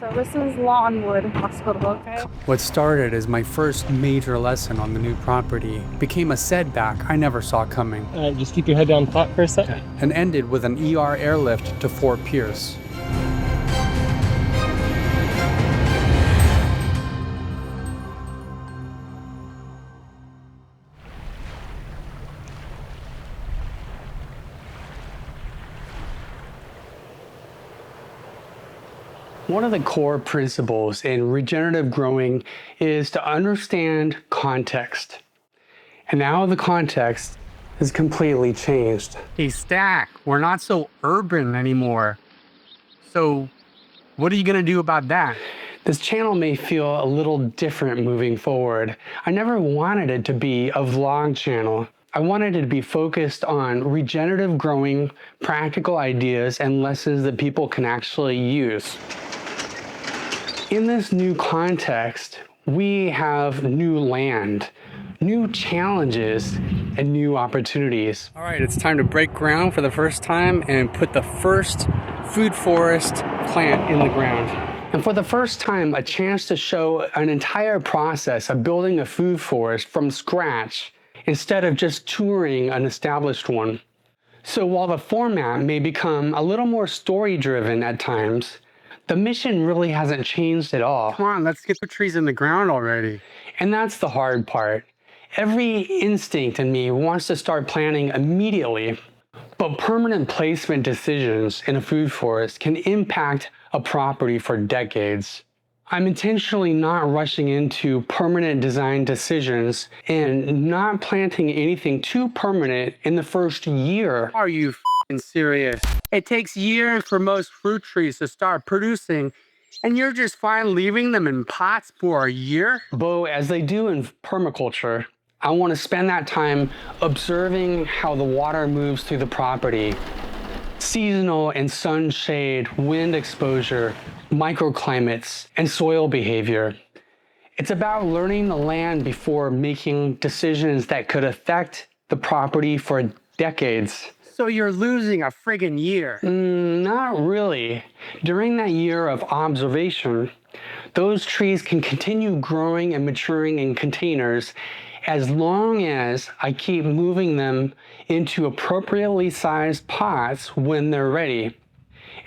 So this is Lawnwood Hospital, okay? What started as my first major lesson on the new property became a setback I never saw coming. Just keep your head down flat for a sec. And ended with an ER airlift to Fort Pierce. One of the core principles in regenerative growing is to understand context. And now the context has completely changed. Hey, Stack, we're not so urban anymore. So what are you gonna do about that? This channel may feel a little different moving forward. I never wanted it to be a vlog channel. I wanted it to be focused on regenerative growing, practical ideas, and lessons that people can actually use. In this new context, we have new land, new challenges, and new opportunities. All right, it's time to break ground for the first time and put the first food forest plant in the ground. And for the first time, a chance to show an entire process of building a food forest from scratch instead of just touring an established one. So while the format may become a little more story-driven at times, the mission really hasn't changed at all. Come on, let's get the trees in the ground already. And that's the hard part. Every instinct in me wants to start planting immediately, but permanent placement decisions in a food forest can impact a property for decades. I'm intentionally not rushing into permanent design decisions and not planting anything too permanent in the first year. Are you serious? It takes years for most fruit trees to start producing, and you're just fine leaving them in pots for a year? Bo, as they do in permaculture, I want to spend that time observing how the water moves through the property. Seasonal and sunshade, wind exposure, microclimates, and soil behavior. It's about learning the land before making decisions that could affect the property for decades. So you're losing a friggin' year. Not really. During that year of observation, those trees can continue growing and maturing in containers as long as I keep moving them into appropriately sized pots when they're ready.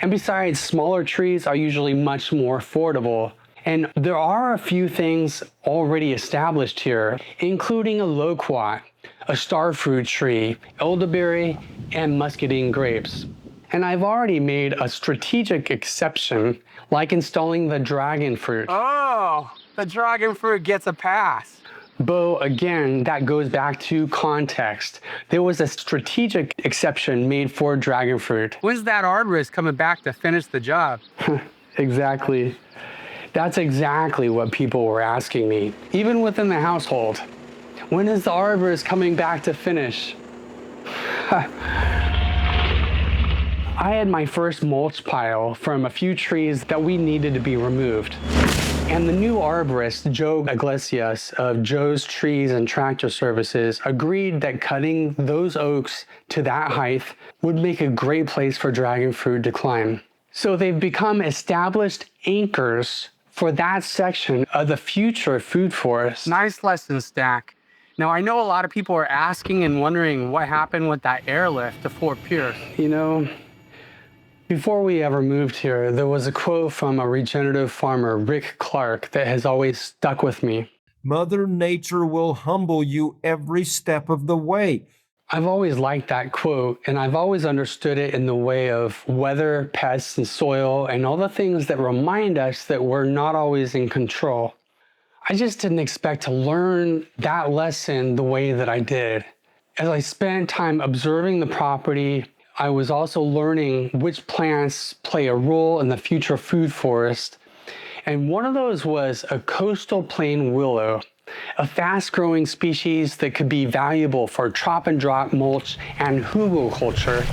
And besides, smaller trees are usually much more affordable. And there are a few things already established here, including a loquat, a starfruit tree, elderberry, and muscadine grapes. And I've already made a strategic exception, like installing the dragon fruit. Oh, the dragon fruit gets a pass. Bo, again, that goes back to context. There was a strategic exception made for dragon fruit. When's that arborist coming back to finish the job? Exactly. That's exactly what people were asking me, even within the household. When is the arborist coming back to finish? I had my first mulch pile from a few trees that we needed to be removed. And the new arborist, Joe Iglesias of Joe's Trees and Tractor Services, agreed that cutting those oaks to that height would make a great place for dragon fruit to climb. So they've become established anchors for that section of the future food forest. Nice lesson, Stack. Now, I know a lot of people are asking and wondering what happened with that airlift to Fort Pierce. You know, before we ever moved here, there was a quote from a regenerative farmer, Rick Clark, that has always stuck with me. Mother Nature will humble you every step of the way. I've always liked that quote, and I've always understood it in the way of weather, pests, and soil, and all the things that remind us that we're not always in control. I just didn't expect to learn that lesson the way that I did. As I spent time observing the property, I was also learning which plants play a role in the future food forest. And one of those was a coastal plain willow, a fast-growing species that could be valuable for chop and drop mulch and hugelkultur.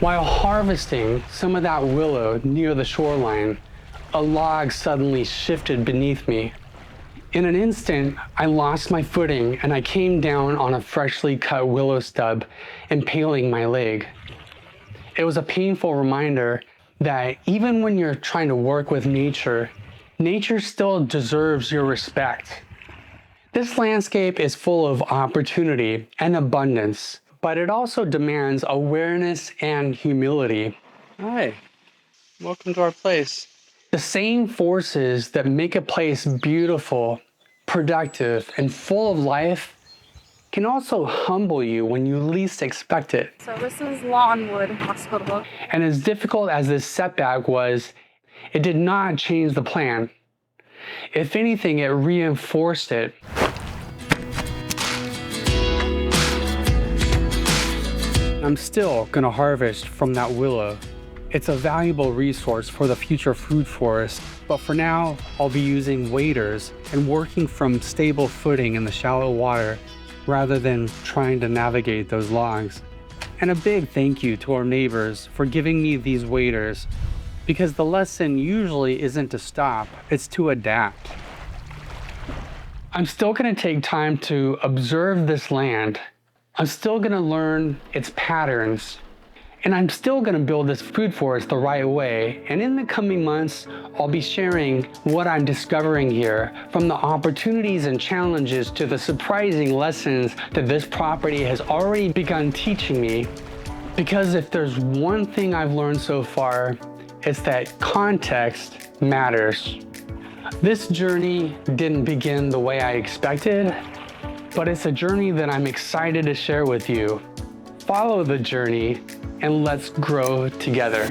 While harvesting some of that willow near the shoreline, a log suddenly shifted beneath me. In an instant, I lost my footing and I came down on a freshly cut willow stub, impaling my leg. It was a painful reminder that even when you're trying to work with nature, nature still deserves your respect. This landscape is full of opportunity and abundance, but it also demands awareness and humility. Hi, welcome to our place. The same forces that make a place beautiful, productive, and full of life can also humble you when you least expect it. So this is Lawnwood Hospital. And as difficult as this setback was, it did not change the plan. If anything, it reinforced it. I'm still gonna harvest from that willow. It's a valuable resource for the future food forest, but for now, I'll be using waders and working from stable footing in the shallow water rather than trying to navigate those logs. And a big thank you to our neighbors for giving me these waders, because the lesson usually isn't to stop, it's to adapt. I'm still gonna take time to observe this land. I'm still gonna learn its patterns, and I'm still gonna build this food forest the right way. And in the coming months, I'll be sharing what I'm discovering here, from the opportunities and challenges to the surprising lessons that this property has already begun teaching me. Because if there's one thing I've learned so far, it's that context matters. This journey didn't begin the way I expected, but it's a journey that I'm excited to share with you. Follow the journey and let's grow together.